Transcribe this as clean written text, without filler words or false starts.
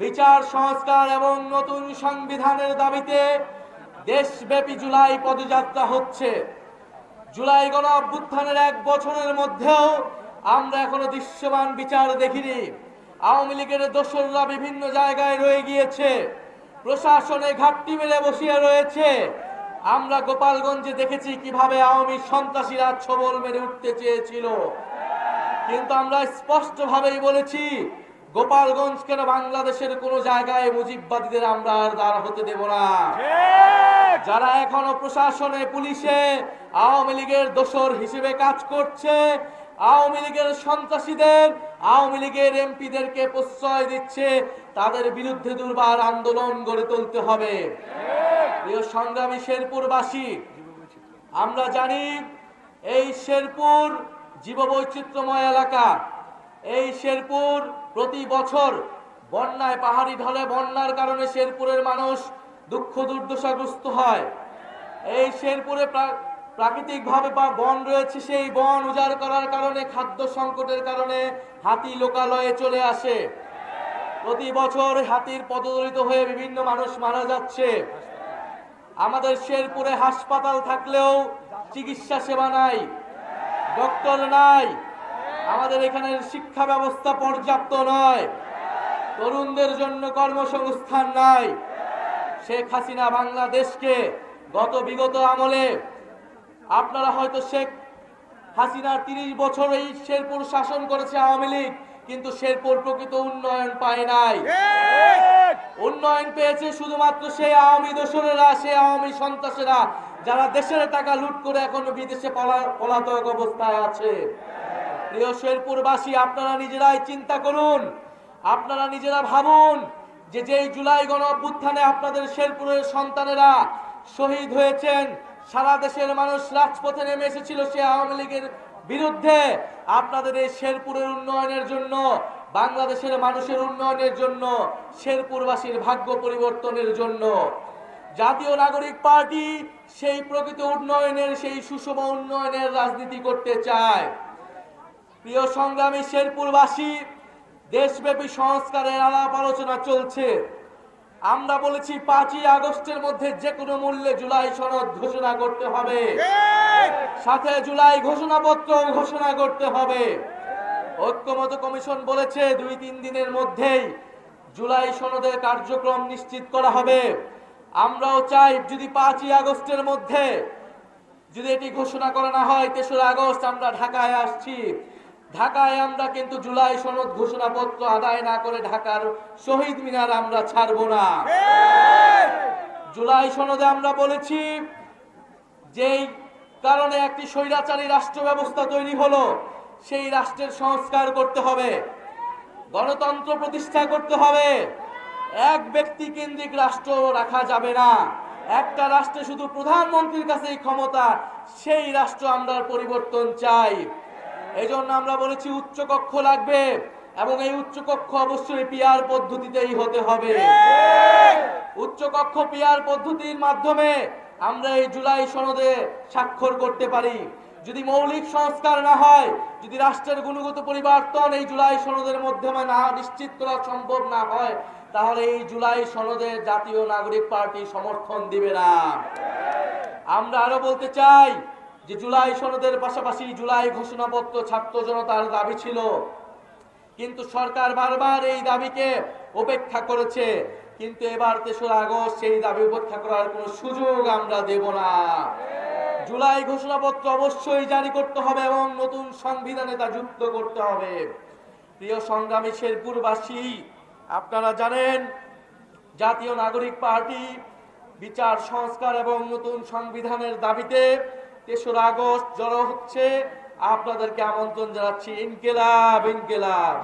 বিচার সংস্কার এবং নতুন সংবিধানের দাবিতে দেশব্যাপী জুলাই পদযাত্রা হচ্ছে। জুলাই গণ অভ্যুত্থানের 1 বছরের মধ্যেও আমরা এখনো দৃশ্যমান বিচার দেখিনি। আওয়ামী লীগের দোসররা বিভিন্ন জায়গায় রয়ে গিয়েছে, প্রশাসনে ঘাটতি মেরে বসিয়ে রয়েছে। আমরা গোপালগঞ্জে দেখেছি কিভাবে আওয়ামী সন্ত্রাসীরা ছবল মেরে উঠতে চেয়েছিল, কিন্তু আমরা স্পষ্টভাবেই বলেছি গোপালগঞ্জ কেন বাংলাদেশের কোন জায়গায় মুজিববাদীদের আমরা আর দাঁড় হতে দেব না। যারা এখনো প্রশাসনে পুলিশে আওয়ামী লীগের দোসর হিসেবে কাজ করছে, আওয়ামী লীগের সন্ত্রাসীদের, আওয়ামী লীগের এমপিদেরকে প্রশ্রয় দিচ্ছে, তাদের বিরুদ্ধে দুর্বার আন্দোলন গড়ে তুলতে হবে। প্রিয় সংগ্রামী শেরপুরবাসী, আমরা জানি এই শেরপুর জীববৈচিত্র্যময় এলাকা। এই শেরপুর প্রতি বছর বন্যায়, পাহাড়ি ঢলে বন্যার কারণে শেরপুরের মানুষ দুঃখ দুর্দশাগ্রস্ত হয়। এই শেরপুরে প্রাকৃতিকভাবে বন রয়েছে, সেই বন উজাড় করার কারণে, খাদ্য সংকটের কারণে হাতি লোকালয়ে চলে আসে। প্রতি বছর হাতির পদদলিত হয়ে বিভিন্ন মানুষ মারা যাচ্ছে। আমাদের শেরপুরে হাসপাতাল থাকলেও চিকিৎসা সেবা নাই, ডক্টর নাই। আমাদের এখানের শিক্ষা ব্যবস্থা পর্যাপ্ত নয়, তরুণদের জন্য কর্মসংস্থান নাই। শেখ হাসিনা বাংলাদেশকে বিগত আমলে, আপনারা হয়তো শেখ হাসিনার 30 বছর এই শেরপুর শাসন করেছে আওয়ামী লীগ, কিন্তু শেরপুর প্রকৃত উন্নয়ন পায় নাই। উন্নয়ন পেয়েছে শুধুমাত্র সেই আওয়ামী দোসরেরা, সেই আওয়ামী সন্ত্রাসীরা, যারা দেশের টাকা লুট করে এখনো বিদেশে পলাতক অবস্থায় আছে। প্রিয় শেরপুরবাসী, আপনারা নিজেরাই চিন্তা করুন, আপনারা নিজেরা ভাবুন যে যেই জুলাই গণ অভ্যুত্থানে আপনাদের শেরপুরের সন্তানেরা শহীদ হয়েছেন, সারা দেশের মানুষ রাজপথে নেমে এসেছিল সে আওয়ামী লীগের বিরুদ্ধে। আপনাদের এই শেরপুরের উন্নয়নের জন্য, বাংলাদেশের মানুষের উন্নয়নের জন্য, শেরপুরবাসীর ভাগ্য পরিবর্তনের জন্য জাতীয় নাগরিক পার্টি সেই প্রকৃত উন্নয়নের, সেই সুষম উন্নয়নের রাজনীতি করতে চায়। প্রিয় সংগ্রামী শেরপুরবাসী, দেশব্যাপী সংস্কারের আলাপ আলোচনা চলছে। আমরা বলেছি 5ই আগস্টের মধ্যে যে কোনো মূল্যে জুলাই সনদ ঘোষণা করতে হবে, সাথে জুলাই ঘোষণাপত্র ঘোষণা করতে হবে। ঐক্যমত কমিশন বলেছে 2-3 দিনের মধ্যেই জুলাই সনদের কার্যক্রম নিশ্চিত করা হবে। আমরাও চাই যদি 5ই আগস্টের মধ্যে যদি এটি ঘোষণা করা না হয়, 3রা আগস্ট আমরা ঢাকায় আসছি। ঢাকায় আমরা কিন্তু জুলাই সনদ ঘোষণাপত্র আদায় না করে ঢাকার শহীদ মিনার আমরা ছাড়ব না। জুলাই সনদে আমরা বলেছি যেই কারণে একটি স্বৈরাচারী রাষ্ট্র ব্যবস্থা তৈরি হলো, সেই রাষ্ট্রের সংস্কার করতে হবে, গণতন্ত্র প্রতিষ্ঠা করতে হবে। এক ব্যক্তি কেন্দ্রিক রাষ্ট্র রাখা যাবে না। একটা রাষ্ট্রে শুধু প্রধানমন্ত্রীর কাছেই ক্ষমতা, সেই রাষ্ট্র আমরা পরিবর্তন চাই। এই জন্য আমরা বলেছি উচ্চকক্ষ লাগবে, এবং এই উচ্চকক্ষ অবশ্যই পিআর পদ্ধতিতেই হতে হবে। উচ্চকক্ষ পিআর পদ্ধতির মাধ্যমে আমরা এই জুলাই সনদে স্বাক্ষর করতে পারি। যদি মৌলিক সংস্কার না হয়, যদি রাষ্ট্রের গুণগত পরিবর্তন এই জুলাই সনদের মাধ্যমে না নিশ্চিত করা সম্ভব না হয়, তাহলে এই জুলাই সনদে জাতীয় নাগরিক পার্টি সমর্থন দিবে না। আমরা আরো বলতে চাই যে জুলাই সনদের পাশাপাশি জুলাই ঘোষণাপত্র ছাত্র জনতার দাবি ছিল, কিন্তু সরকার বারবার এই দাবিকে উপেক্ষা করেছে। কিন্তু এবার 3রা আগস্ট সেই দাবি উপেক্ষা করার কোনো সুযোগ আমরা দেব না। জুলাই ঘোষণাপত্র অবশ্যই জারি করতে হবে এবং নতুন সংবিধানে তা যুক্ত করতে হবে। প্রিয় সংগ্রামী শেরপুরবাসী, আপনারা জানেন জাতীয় নাগরিক পার্টি বিচার সংস্কার এবং নতুন সংবিধানের দাবিতে 3রা আগস্ট জড়ো হচ্ছে। আপনাদেরকে আমন্ত্রণ জানাচ্ছি। ইনকিলাব, ইনকিলাব।